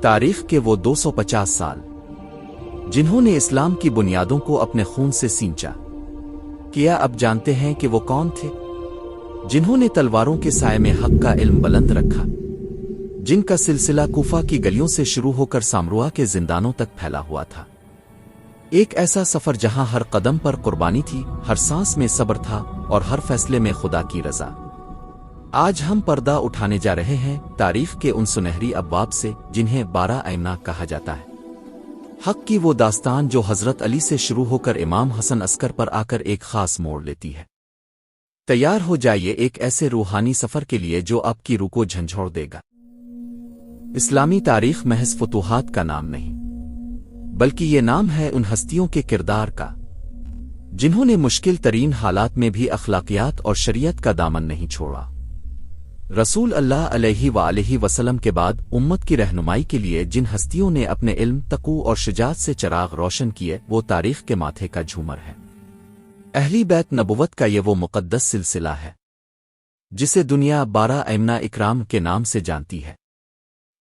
تاریخ کے وہ 250 سال جنہوں نے اسلام کی بنیادوں کو اپنے خون سے سینچا کیا، اب جانتے ہیں کہ وہ کون تھے؟ جنہوں نے تلواروں کے سائے میں حق کا علم بلند رکھا، جن کا سلسلہ کوفہ کی گلیوں سے شروع ہو کر سامروا کے زندانوں تک پھیلا ہوا تھا۔ ایک ایسا سفر جہاں ہر قدم پر قربانی تھی، ہر سانس میں صبر تھا اور ہر فیصلے میں خدا کی رضا۔ آج ہم پردہ اٹھانے جا رہے ہیں تاریخ کے ان سنہری ابواب سے جنہیں 12 ائمہ کہا جاتا ہے۔ حق کی وہ داستان جو حضرت علی سے شروع ہو کر امام حسن عسکر پر آ کر ایک خاص موڑ لیتی ہے۔ تیار ہو جائیے ایک ایسے روحانی سفر کے لیے جو آپ کی روح کو جھنجھوڑ دے گا۔ اسلامی تاریخ محض فتوحات کا نام نہیں، بلکہ یہ نام ہے ان ہستیوں کے کردار کا جنہوں نے مشکل ترین حالات میں بھی اخلاقیات اور شریعت کا دامن نہیں چھوڑا۔ رسول اللہ علیہ وآلہ وسلم کے بعد امت کی رہنمائی کے لیے جن ہستیوں نے اپنے علم، تقوی اور شجاعت سے چراغ روشن کیے، وہ تاریخ کے ماتھے کا جھومر ہے۔ اہل بیت نبوت کا یہ وہ مقدس سلسلہ ہے جسے دنیا 12 ائمہ اکرام کے نام سے جانتی ہے۔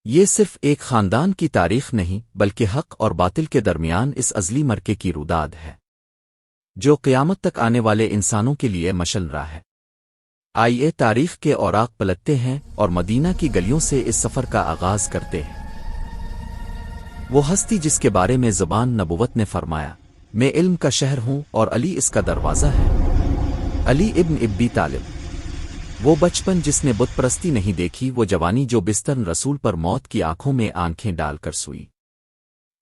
یہ صرف ایک خاندان کی تاریخ نہیں، بلکہ حق اور باطل کے درمیان اس ازلی مرکے کی روداد ہے جو قیامت تک آنے والے انسانوں کے لیے مشعل راہ ہے۔ آئیے تاریخ کے اوراق پلٹتے ہیں اور مدینہ کی گلیوں سے اس سفر کا آغاز کرتے ہیں۔ وہ ہستی جس کے بارے میں زبان نبوت نے فرمایا، میں علم کا شہر ہوں اور علی اس کا دروازہ ہے، علی ابن ابی طالب۔ وہ بچپن جس نے بت پرستی نہیں دیکھی، وہ جوانی جو بستر رسول پر موت کی آنکھوں میں آنکھیں ڈال کر سوئی۔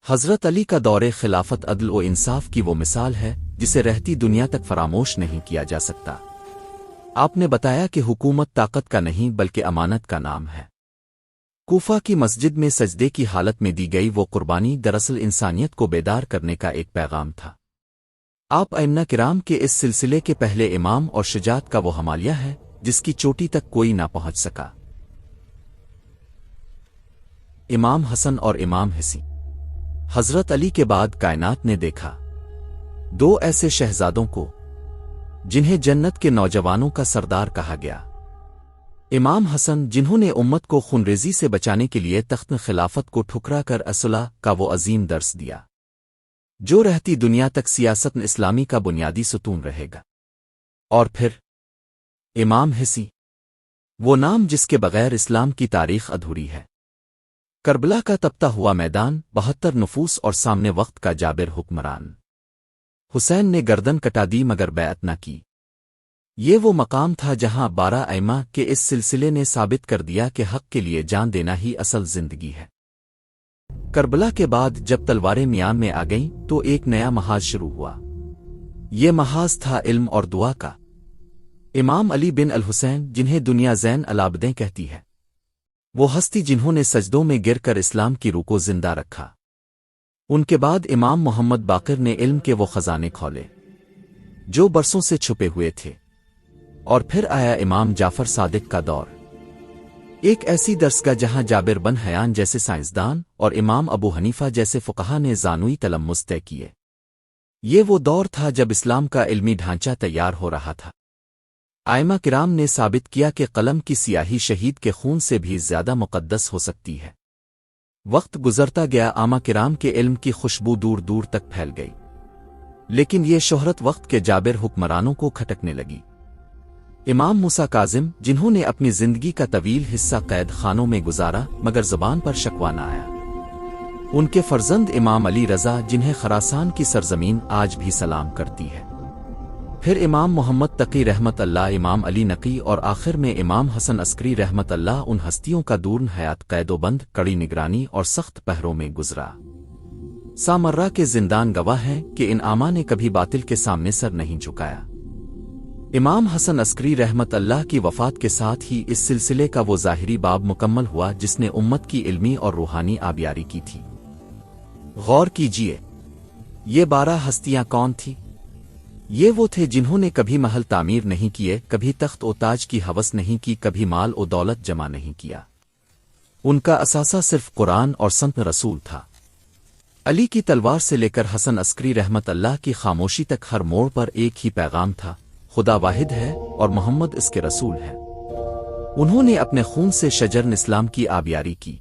حضرت علی کا دور خلافت عدل و انصاف کی وہ مثال ہے جسے رہتی دنیا تک فراموش نہیں کیا جا سکتا۔ آپ نے بتایا کہ حکومت طاقت کا نہیں بلکہ امانت کا نام ہے۔ کوفہ کی مسجد میں سجدے کی حالت میں دی گئی وہ قربانی دراصل انسانیت کو بیدار کرنے کا ایک پیغام تھا۔ آپ ائمہ کرام کے اس سلسلے کے پہلے امام اور شجاعت کا وہ حمالیہ ہے جس کی چوٹی تک کوئی نہ پہنچ سکا۔ امام حسن اور امام حسین۔ حضرت علی کے بعد کائنات نے دیکھا 2 ایسے شہزادوں کو جنہیں جنت کے نوجوانوں کا سردار کہا گیا۔ امام حسن جنہوں نے امت کو خونریزی سے بچانے کے لیے تخت خلافت کو ٹھکرا کر اصلاح کا وہ عظیم درس دیا جو رہتی دنیا تک سیاست اسلامی کا بنیادی ستون رہے گا۔ اور پھر امام حسین، وہ نام جس کے بغیر اسلام کی تاریخ ادھوری ہے۔ کربلا کا تپتا ہوا میدان، 72 نفوس اور سامنے وقت کا جابر حکمران۔ حسین نے گردن کٹا دی مگر بیعت نہ کی۔ یہ وہ مقام تھا جہاں 12 ائمہ کے اس سلسلے نے ثابت کر دیا کہ حق کے لیے جان دینا ہی اصل زندگی ہے۔ کربلا کے بعد جب تلواریں میان میں آ گئیں تو ایک نیا محاذ شروع ہوا۔ یہ محاذ تھا علم اور دعا کا۔ امام علی بن الحسین جنہیں دنیا زین العابدین کہتی ہے، وہ ہستی جنہوں نے سجدوں میں گر کر اسلام کی روح کو زندہ رکھا۔ ان کے بعد امام محمد باقر نے علم کے وہ خزانے کھولے جو برسوں سے چھپے ہوئے تھے۔ اور پھر آیا امام جعفر صادق کا دور، ایک ایسی درسگاہ جہاں جابر بن حیان جیسے سائنسدان اور امام ابو حنیفہ جیسے فقہا نے زانوی تلمذ طے کیے۔ یہ وہ دور تھا جب اسلام کا علمی ڈھانچہ تیار ہو رہا تھا۔ ائمہ کرام نے ثابت کیا کہ قلم کی سیاہی شہید کے خون سے بھی زیادہ مقدس ہو سکتی ہے۔ وقت گزرتا گیا، ائمہ کرام کے علم کی خوشبو دور دور تک پھیل گئی، لیکن یہ شہرت وقت کے جابر حکمرانوں کو کھٹکنے لگی۔ امام موسیٰ کاظم جنہوں نے اپنی زندگی کا طویل حصہ قید خانوں میں گزارا مگر زبان پر شکوہ نہ آیا۔ ان کے فرزند امام علی رضا جنہیں خراسان کی سرزمین آج بھی سلام کرتی ہے، پھر امام محمد تقی رحمت اللہ، امام علی نقی اور آخر میں امام حسن عسکری رحمت اللہ، ان ہستیوں کا دور حیات قید و بند، کڑی نگرانی اور سخت پہروں میں گزرا۔ سامرا کے زندان گواہ ہیں کہ ان ائمہ نے کبھی باطل کے سامنے سر نہیں جھکایا۔ امام حسن عسکری رحمت اللہ کی وفات کے ساتھ ہی اس سلسلے کا وہ ظاہری باب مکمل ہوا جس نے امت کی علمی اور روحانی آبیاری کی تھی۔ غور کیجیے، یہ 12 ہستیاں کون تھیں؟ یہ وہ تھے جنہوں نے کبھی محل تعمیر نہیں کیے، کبھی تخت و تاج کی ہوس نہیں کی، کبھی مال و دولت جمع نہیں کیا۔ ان کا اثاثہ صرف قرآن اور سنت رسول تھا۔ علی کی تلوار سے لے کر حسن عسکری رحمت اللہ کی خاموشی تک ہر موڑ پر ایک ہی پیغام تھا، خدا واحد ہے اور محمد اس کے رسول ہے۔ انہوں نے اپنے خون سے شجر اسلام کی آبیاری کی۔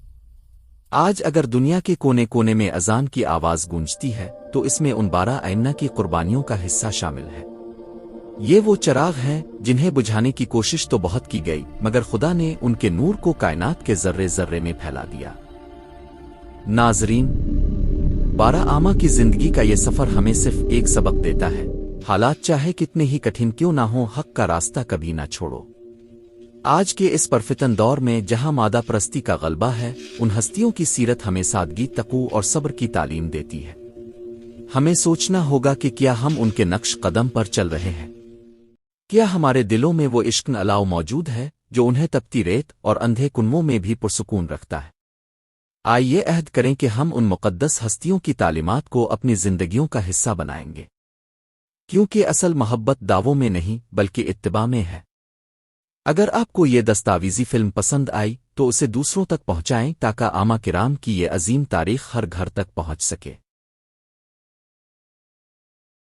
آج اگر دنیا کے کونے کونے میں اذان کی آواز گونجتی ہے تو اس میں ان 12 ائمہ کی قربانیوں کا حصہ شامل ہے۔ یہ وہ چراغ ہیں جنہیں بجھانے کی کوشش تو بہت کی گئی، مگر خدا نے ان کے نور کو کائنات کے ذرے ذرے میں پھیلا دیا۔ ناظرین، 12 ائمہ کی زندگی کا یہ سفر ہمیں صرف ایک سبق دیتا ہے: حالات چاہے کتنے ہی کٹھن کیوں نہ ہوں، حق کا راستہ کبھی نہ چھوڑو۔ آج کے اس پرفتن دور میں جہاں مادہ پرستی کا غلبہ ہے، ان ہستیوں کی سیرت ہمیں سادگی، تقوی اور صبر کی تعلیم دیتی ہے۔ ہمیں سوچنا ہوگا کہ کیا ہم ان کے نقش قدم پر چل رہے ہیں؟ کیا ہمارے دلوں میں وہ عشق الاؤ موجود ہے جو انہیں تپتی ریت اور اندھے کنووں میں بھی پرسکون رکھتا ہے؟ آئیے عہد کریں کہ ہم ان مقدس ہستیوں کی تعلیمات کو اپنی زندگیوں کا حصہ بنائیں گے، کیونکہ اصل محبت دعووں میں نہیں بلکہ اتباع میں ہے۔ اگر آپ کو یہ دستاویزی فلم پسند آئی تو اسے دوسروں تک پہنچائیں تاکہ ائمہ کرام کی یہ عظیم تاریخ ہر گھر تک پہنچ سکے۔